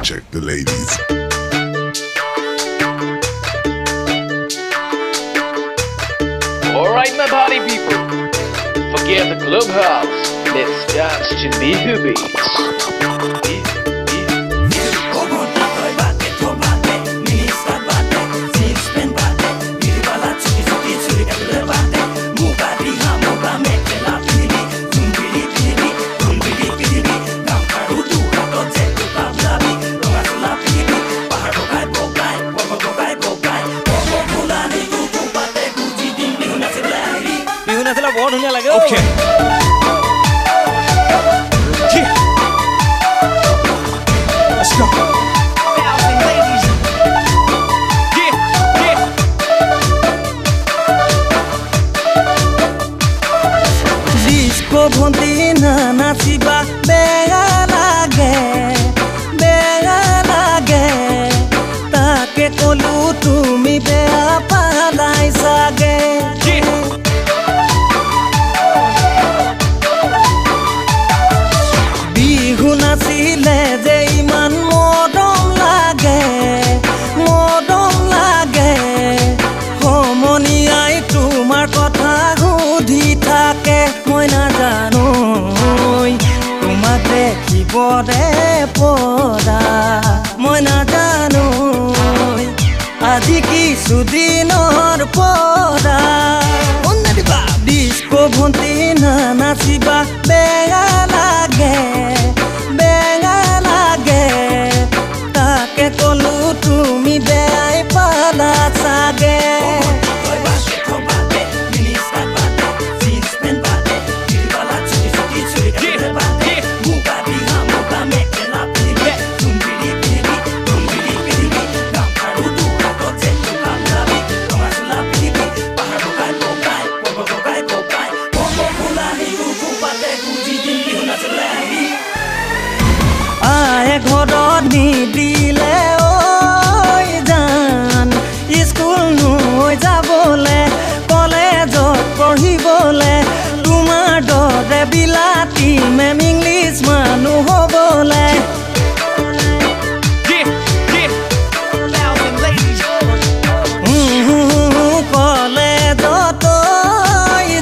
check the ladies. Alright, my party people, forget the clubhouse. Let's dance to Bihu beats. बहुत धुनिया लगे okay Let's go Disco भोंतीना नाचिबा बेगा लागे ताके कोलू तुमी बेआ पालाई सागे নাচিলে যে ইমান মৰম লাগে সমনীয়াই তোমাৰ কথা সুধি থাকে মই নাজানো তোমাক দেখিবৰে পৰা মই নাজানো আজি কিছুদিনৰ পৰা ডিস্কো ভণ্টি নাচিবা বেয়া লাগে তাকে কলো তুমি বেয়াই পালা চাগে ঘৰত নিদিলে ঐ জান স্কুল নৈ যাবলে কলেজত পঢ়িবলে তোমাৰ দৰে বিলাতী মেম ইংলিছ মানুহ হ'বলে কলেজত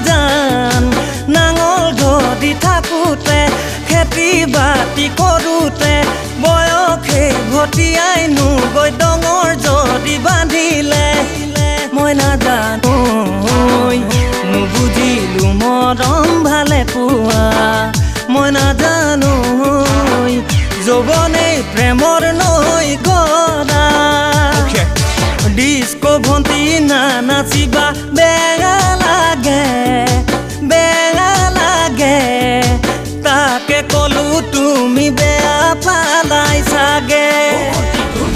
জান নাঙল ধৰি থাকোঁতে খেতি বাতি কৰোঁতে বয়সে ভটিয়াই গৈ ডঙৰ যদি বান্ধিলে মই নাজানো নুবুজিলো মৰম ভালে পোৱা মই নাজানো যৌৱনে প্ৰেমৰ নৈ গৰা ডিস্কো ভণ্টি নাচিবা বেয়া লাগে তাকে কলো তুমি বেয়া পালাই চাগে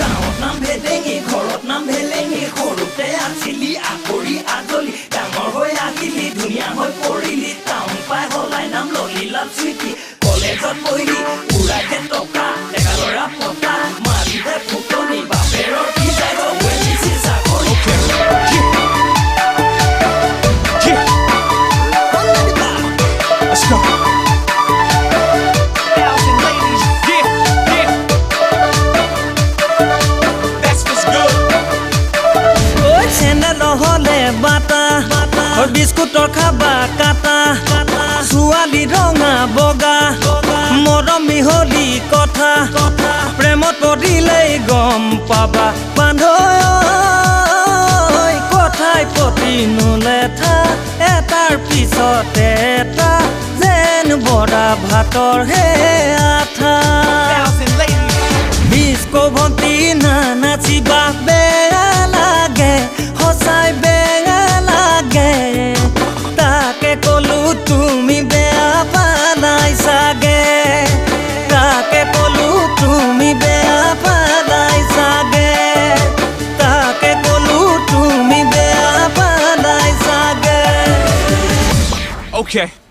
গাঁৱত নাম ভেলেঙি ঘৰত নাম ভেলেঙি সৰুতে আছিলি আকৰি আজলি ডাঙৰ হৈ আহিলি ধুনীয়া হৈ পৰিলি টাউন পাই হলাই নাম ললি লাভ চুইটি কলেজত পঢ়িলি উৰাইতে টকা ডেকা ল'ৰা পতা মাৰিতে ফুটনি বাপেৰৰ কি যায় Let's go বিস্কুটৰ খাবা কাটা ছোৱালী ৰঙা বগা মৰম মিহলি কথা প্ৰেমত পৰিলেই গম পাবা বান্ধৈ কথাই প্ৰতি নুলেঠা এটাৰ পিছতে এটা যেন বৰা ভাতৰ হে আঠা ডিস্কো ভণ্টি নাচিবা বেয়া লাগে সঁচাই বেয়া লাগে তাকে কলো তুমি বেয়া পালাই চাগে তাকে কলো তুমি বেয়া পালাই চাগে তাকে কলো তুমি বেয়া পালাই চাগে Okay